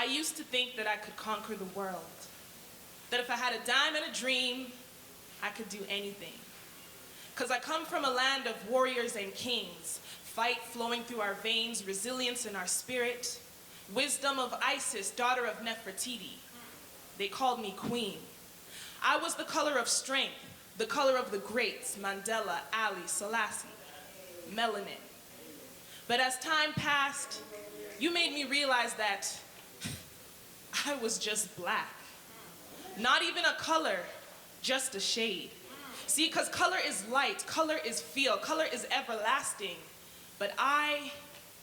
I used to think that I could conquer the world. That if I had a dime and a dream, I could do anything. Because I come from a land of warriors and kings, fight flowing through our veins, resilience in our spirit, wisdom of Isis, daughter of Nefertiti. They called me queen. I was the color of strength, the color of the greats, Mandela, Ali, Selassie, melanin. But as time passed, you made me realize that I was just black. Not even a color, just a shade. See, because color is light, color is feel, color is everlasting. But I,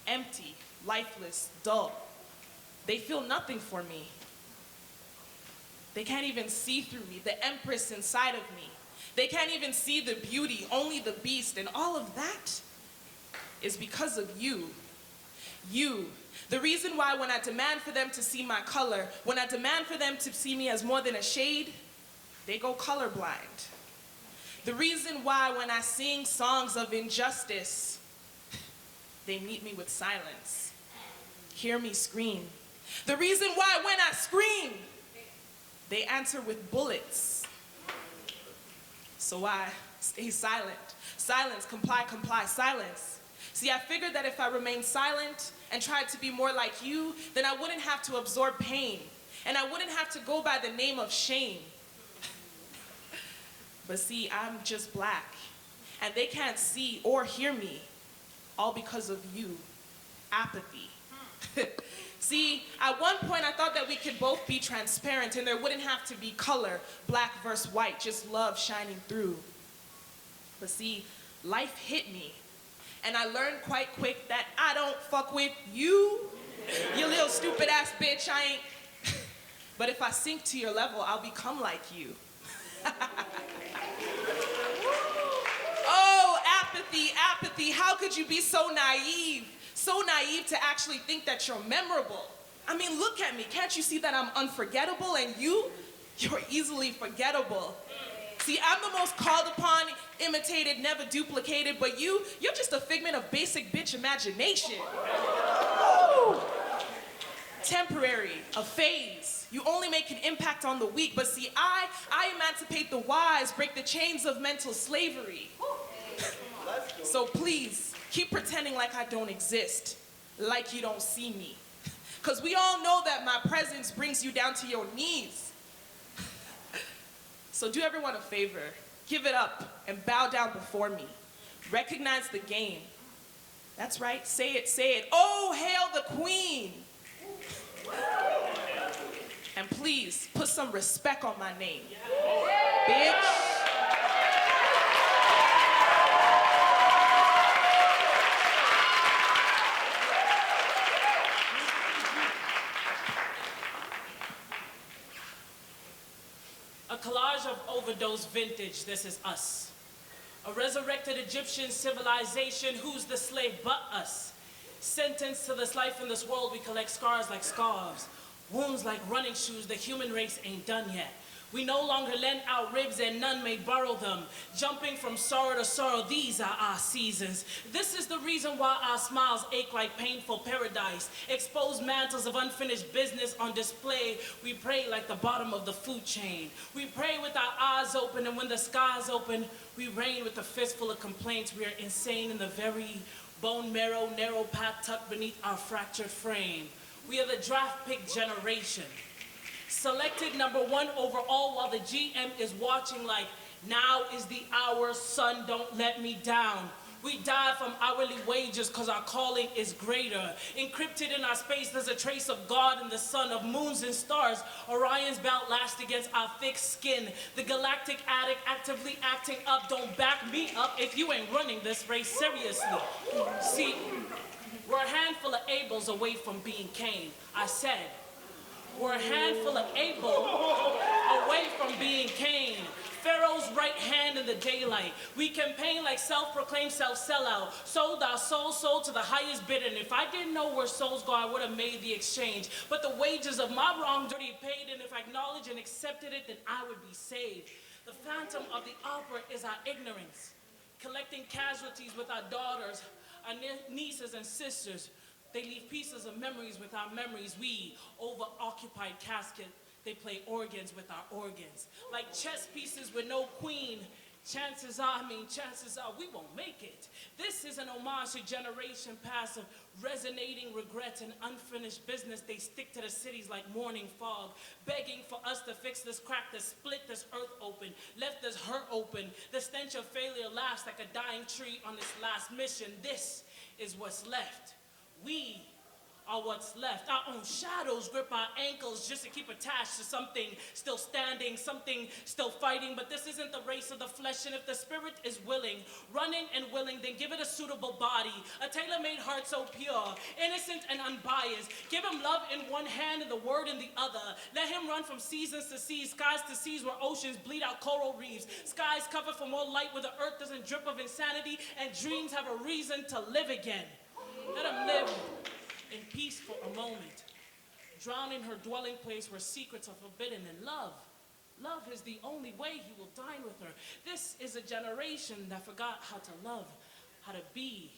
empty, lifeless, dull. They feel nothing for me. They can't even see through me, the empress inside of me. They can't even see the beauty, only the beast. And all of that is because of you. You. The reason why when I demand for them to see my color, when I demand for them to see me as more than a shade, they go colorblind. The reason why when I sing songs of injustice, they meet me with silence. Hear me scream. The reason why when I scream, they answer with bullets. So I stay silent. Silence, comply, comply, silence. See, I figured that if I remained silent and tried to be more like you, then I wouldn't have to absorb pain. And I wouldn't have to go by the name of shame. But see, I'm just black. And they can't see or hear me. All because of you. Apathy. See, at one point I thought that we could both be transparent and there wouldn't have to be color, black versus white, just love shining through. But see, life hit me. And I learned quite quick that I don't fuck with you, you little stupid ass bitch, I ain't. But if I sink to your level, I'll become like you. Oh, apathy, apathy, how could you be so naive? So naive to actually think that you're memorable. I mean, look at me. Can't you see that I'm unforgettable? And you're easily forgettable. See, I'm the most called upon, imitated, never duplicated, but you're just a figment of basic bitch imagination. Woo! Temporary, a phase. You only make an impact on the weak, but see, I emancipate the wise, break the chains of mental slavery. So please, keep pretending like I don't exist, like you don't see me. Because we all know that my presence brings you down to your knees. So do everyone a favor, give it up and bow down before me. Recognize the game. That's right, say it, say it. Oh, hail the queen. And please, put some respect on my name. Bitch. A collage of overdose vintage, this is us. A resurrected Egyptian civilization, who's the slave but us? Sentenced to this life in this world, we collect scars like scarves, wounds like running shoes, the human race ain't done yet. We no longer lend our ribs and none may borrow them. Jumping from sorrow to sorrow, these are our seasons. This is the reason why our smiles ache like painful paradise. Exposed mantles of unfinished business on display. We pray like the bottom of the food chain. We pray with our eyes open, and when the sky's open, we reign with a fistful of complaints. We are insane in the very bone marrow, narrow path tucked beneath our fractured frame. We are the draft pick generation. Selected #1 overall while the GM is watching like, now is the hour, son, don't let me down. We die from hourly wages because our calling is greater. Encrypted in our space, there's a trace of God and the sun, of moons and stars. Orion's belt lashed against our thick skin. The galactic addict actively acting up. Don't back me up if you ain't running this race seriously. See, we're a handful of Abels away from being Cain. I said, we're a handful of Abel away from being Cain. Pharaoh's right hand in the daylight. We campaign like self-proclaimed self-sellout. Sold our sold to the highest bidder. And if I didn't know where souls go, I would have made the exchange. But the wages of my wrong dirty paid, and if I acknowledged and accepted it, then I would be saved. The phantom of the opera is our ignorance. Collecting casualties with our daughters, our nieces and sisters. They leave pieces of memories with our memories. We over-occupied casket. They play organs with our organs. Like chess pieces with no queen. Chances are, we won't make it. This is an homage to generation past of resonating regret and unfinished business. They stick to the cities like morning fog, begging for us to fix this crack, to split this earth open, left this hurt open. The stench of failure laughs like a dying tree on its last mission. This is what's left. We are what's left. Our own shadows grip our ankles just to keep attached to something still standing, something still fighting. But this isn't the race of the flesh, and if the spirit is willing, running and willing, then give it a suitable body, a tailor-made heart so pure, innocent and unbiased. Give him love in one hand and the word in the other. Let him run from seasons to seas, skies to seas where oceans bleed out coral reefs, skies covered for more light where the earth doesn't drip of insanity, and dreams have a reason to live again. Let him live in peace for a moment, drown in her dwelling place where secrets are forbidden, and love is the only way he will dine with her. This is a generation that forgot how to love, how to be,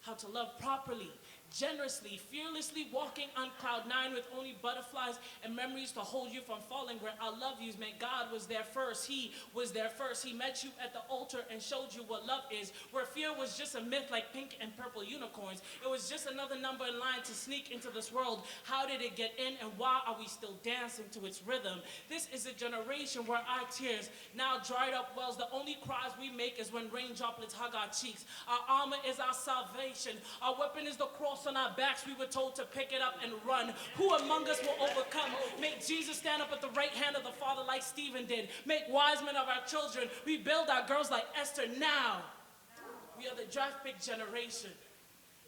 how to love properly, generously, fearlessly, walking on cloud nine with only butterflies and memories to hold you from falling. Where I love yous meant God was there first. He was there first. He met you at the altar and showed you what love is. Where fear was just a myth like pink and purple unicorns. It was just another number in line to sneak into this world. How did it get in, and why are we still dancing to its rhythm? This is a generation where our tears now dried up wells. The only cries we make is when rain droplets hug our cheeks. Our armor is our salvation. Our weapon is the cross on our backs. We were told to pick it up and run. Who among us will overcome? Make Jesus stand up at the right hand of the Father like Stephen did. Make wise men of our children. We build our girls like Esther now. We are the draft pick generation.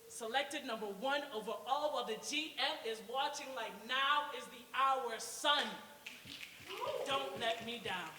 Selected number 1 overall while the GM is watching like now is the hour. Son, don't let me down.